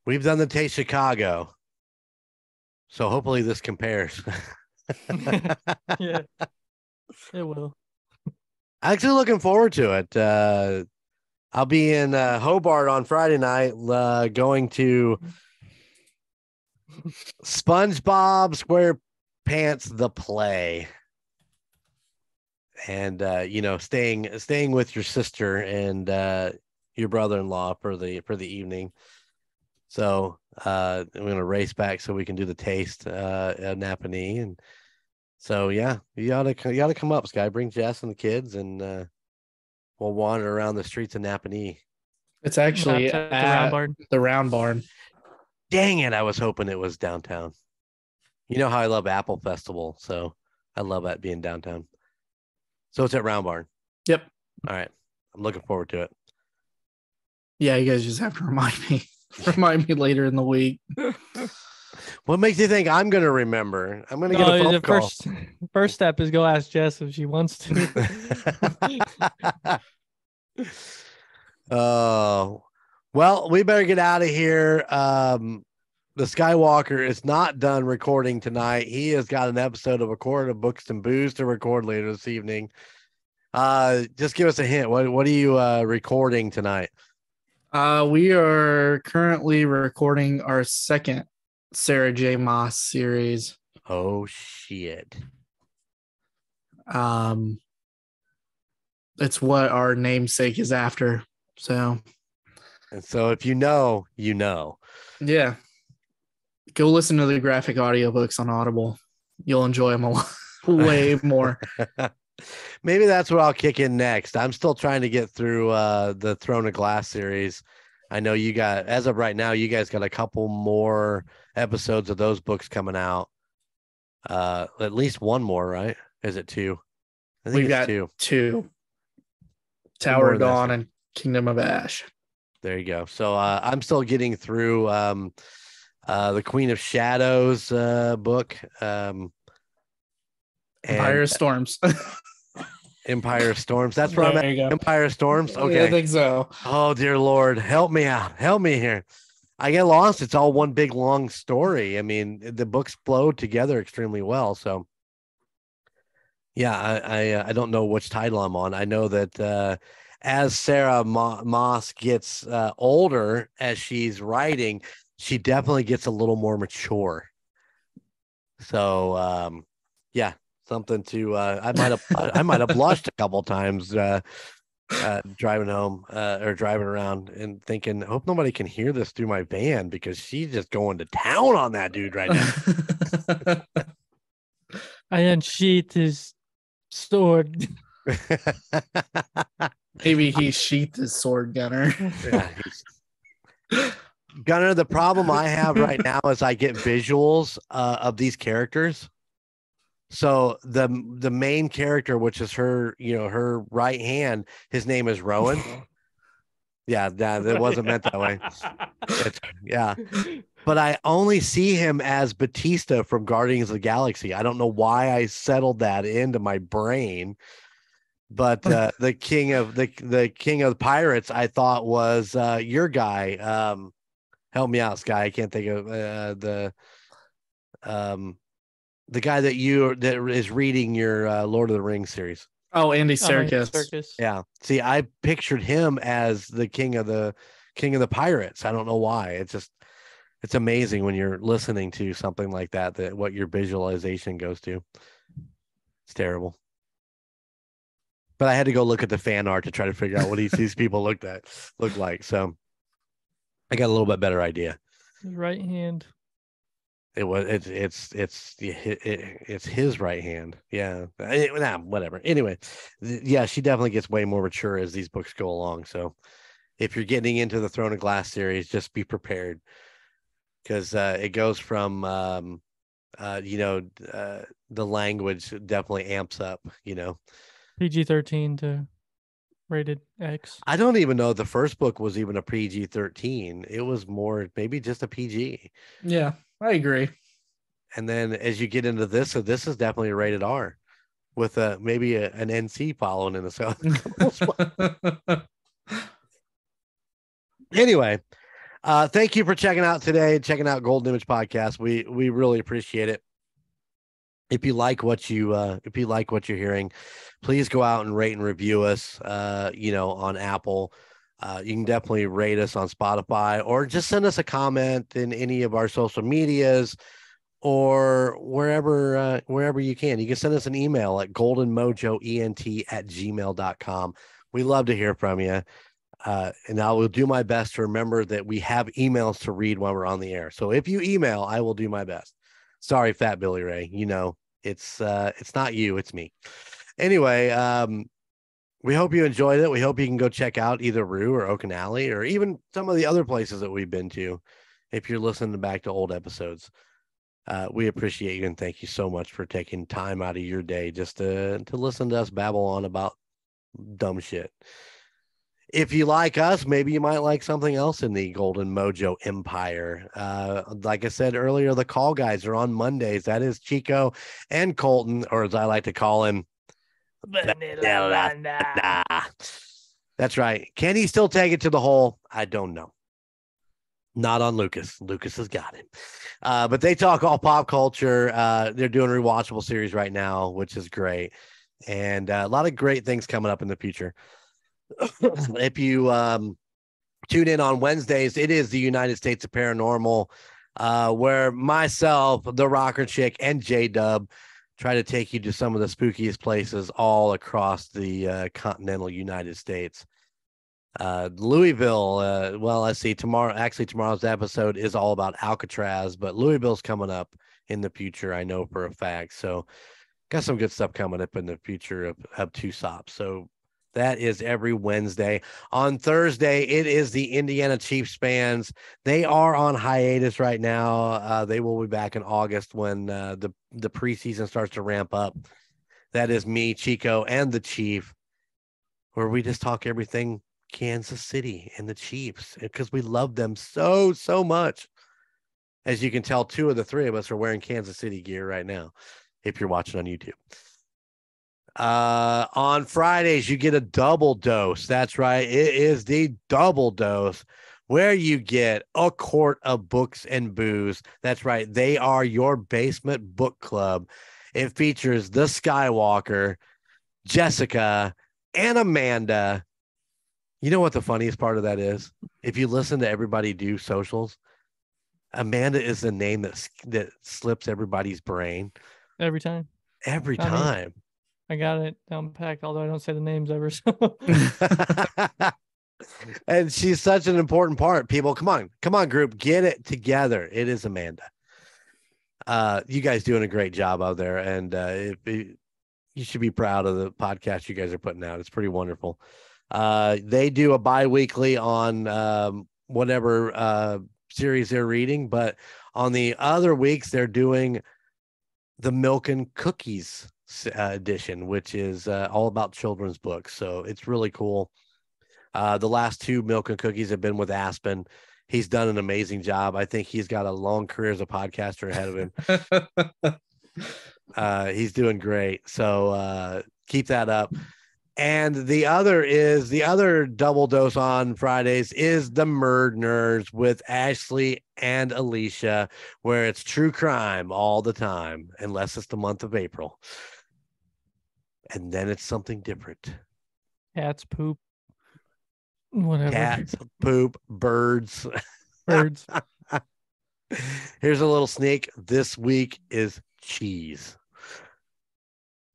We've done the Taste Chicago, so hopefully this compares. Yeah, it will. Actually, looking forward to it. I'll be in Hobart on Friday night, going to SpongeBob SquarePants the play, and staying with your sister and your brother-in-law for the evening. So I'm gonna race back so we can do the taste at Nappanee. And so yeah, you ought to come up, Sky. Bring Jess and the kids, and we'll wander around the streets of Nappanee. It's actually at at the Round Barn. Dang it! I was hoping it was downtown. You know how I love Apple Festival, so I love that being downtown. So it's at Round Barn. Yep. All right, I'm looking forward to it. Yeah, you guys just have to remind me later in the week. What makes you think I'm going to remember? I'm going to get a phone call. First step is go ask Jess if she wants to. Oh, well, we better get out of here. the Skywalker is not done recording tonight. He has got an episode of A Court of Books and Booze to record later this evening. Just give us a hint. What are you recording tonight? We are currently recording our second Sarah J. Maas series. Oh shit. It's what our namesake is after. So, And so if you know, you know. yeah. Go listen to the graphic audiobooks on Audible. You'll enjoy them a lot, way more. Maybe that's what I'll kick in next. I'm still trying to get through the Throne of Glass series. I know you got, as of right now, you guys got a couple more episodes of those books coming out. At least one more, right? Is it two? I think We've got two. two. Two more Tower of of those. Dawn and Kingdom of Ash. There you go. So I'm still getting through the Queen of Shadows book. And Empire of Storms. Empire of Storms. That's where I'm There at. you go. Empire of Storms. Yeah, Okay. I think so. Oh dear Lord, help me out. Help me here. I get lost. It's all one big long story. I mean, the books flow together extremely well. So yeah, I don't know which title I'm on. I know that as Sarah Moss gets older, as she's writing, she definitely gets a little more mature. So yeah, something to I might have blushed a couple times driving home or driving around and thinking, I hope nobody can hear this through my van because she's just going to town on that dude right now. I unsheathed his sword. Maybe he sheathed his sword, Gunner. Yeah, Gunner, the problem I have right now is I get visuals of these characters. So the main character, which is her, her right hand, his name is Rowan. Yeah, that wasn't meant that way. Yeah. But I only see him as Batista from Guardians of the Galaxy. I don't know why I settled that into my brain. But the king of the pirates, I thought was your guy. Help me out, Sky. I can't think of the guy that is reading your Lord of the Rings series. Oh, Andy Serkis. Circus. Yeah. See, I pictured him as the king of the pirates. I don't know why. It's amazing when you're listening to something like that what your visualization goes to. It's terrible. But I had to go look at the fan art to try to figure out what these people look like. So I got a little bit better idea. His right hand. It's his right hand. Yeah. Whatever. Anyway, yeah, she definitely gets way more mature as these books go along. So if you're getting into the Throne of Glass series, just be prepared because it goes from the language definitely amps up. PG-13 to rated X. I don't even know the first book was even a PG-13. It was more maybe just a PG. Yeah, I agree. And then as you get into this, so this is definitely a rated R with maybe an NC following in the Anyway, thank you for checking out Golden Image Podcast. We really appreciate it. If you like what you're hearing, please go out and rate and review us, on Apple. You can definitely rate us on Spotify or just send us a comment in any of our social medias or wherever you can. You can send us an email at goldenmojoent@gmail.com. We love to hear from you. And I will do my best to remember that we have emails to read when we're on the air. So if you email, I will do my best. Sorry, Fat Billy Ray. It's not you, it's me. Anyway, we hope you enjoyed it. We hope you can go check out either Ruhe or Okinawa or even some of the other places that we've been to. If you're listening back to old episodes, we appreciate you and thank you so much for taking time out of your day just to listen to us babble on about dumb shit. If you like us, maybe you might like something else in the Golden Mojo Empire. Like I said earlier, the call guys are on Mondays. That is Chico and Colton, or as I like to call him, That's right. Can he still take it to the hole? I don't know. Not on Lucas. Lucas has got him. But they talk all pop culture. They're doing a rewatchable series right now, which is great. And a lot of great things coming up in the future. If you tune in on Wednesdays, it is the United States of Paranormal, where myself, the Rocker Chick, and J-Dub try to take you to some of the spookiest places all across the continental United States. Louisville, well, let's see, tomorrow's episode is all about Alcatraz, but Louisville's coming up in the future, I know for a fact. So got some good stuff coming up in the future of two stops. So that is every Wednesday. On Thursday, it is the Indiana Chiefs fans. They are on hiatus right now. They will be back in August when the preseason starts to ramp up. That is me, Chico, and the Chief, where we just talk everything Kansas City and the Chiefs because we love them so much. As you can tell, two of the three of us are wearing Kansas City gear right now if you're watching on YouTube. On Fridays, you get a double dose. That's right. It is the double dose where you get a quart of books and booze. That's right. They are your basement book club. It features the Skywalker, Jessica, and Amanda. You know what the funniest part of that is? If you listen to everybody do socials, Amanda is the name that slips everybody's brain. Every time. Every time. I got it down packed, although I don't say the names ever. So. And she's such an important part. People, come on, group, get it together. It is Amanda. You guys doing a great job out there, and you should be proud of the podcast you guys are putting out. It's pretty wonderful. They do a bi-weekly on whatever series they're reading, but on the other weeks they're doing the Milk and Cookies edition, which is all about children's books. So it's really cool. The last two Milk and Cookies have been with Aspen. He's done an amazing job. I think he's got a long career as a podcaster ahead of him. He's doing great. So keep that up. And the other double dose on Fridays is the MurdNerds with Ashley and Alicia, where it's true crime all the time, unless it's the month of April. And then it's something different. Cats poop. Whatever. Cats poop, birds. Birds. Here's a little sneak. This week is cheese.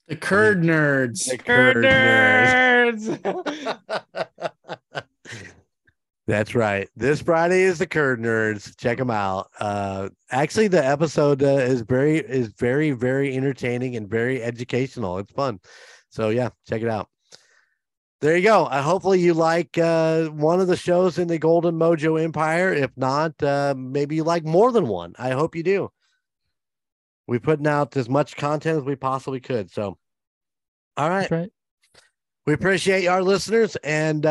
The Curd Nerds. The Curd Nerds. That's right. This Friday is the Curd Nerds. Check them out. Actually, the episode is very, very entertaining and very educational. It's fun. So yeah, check it out. There you go. Hopefully you like one of the shows in the Golden Mojo Empire. If not, maybe you like more than one. I hope you do. We're putting out as much content as we possibly could. So, all right. That's right. We appreciate our listeners. And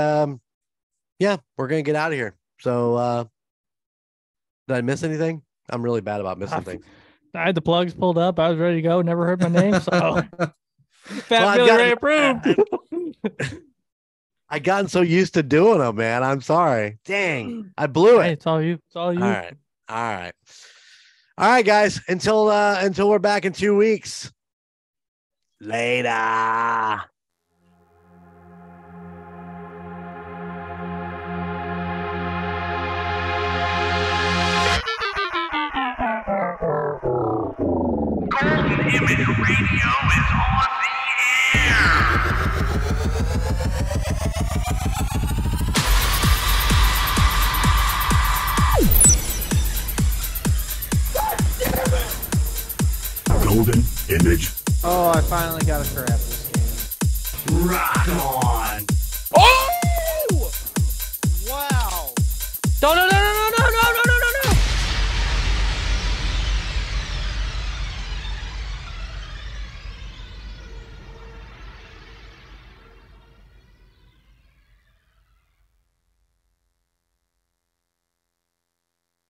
yeah, we're going to get out of here. So, did I miss anything? I'm really bad about missing things. I had the plugs pulled up. I was ready to go. Never heard my name. So, Fat Billy Ray approved. I gotten so used to doing them, man. I'm sorry. Dang, I blew it. Hey, it's all you. It's all you. All right, guys. Until we're back in 2 weeks. Later. Golden Image Radio is on the air. Golden Image. Oh, I finally got a craft this game. Rock on. Oh! Wow. No.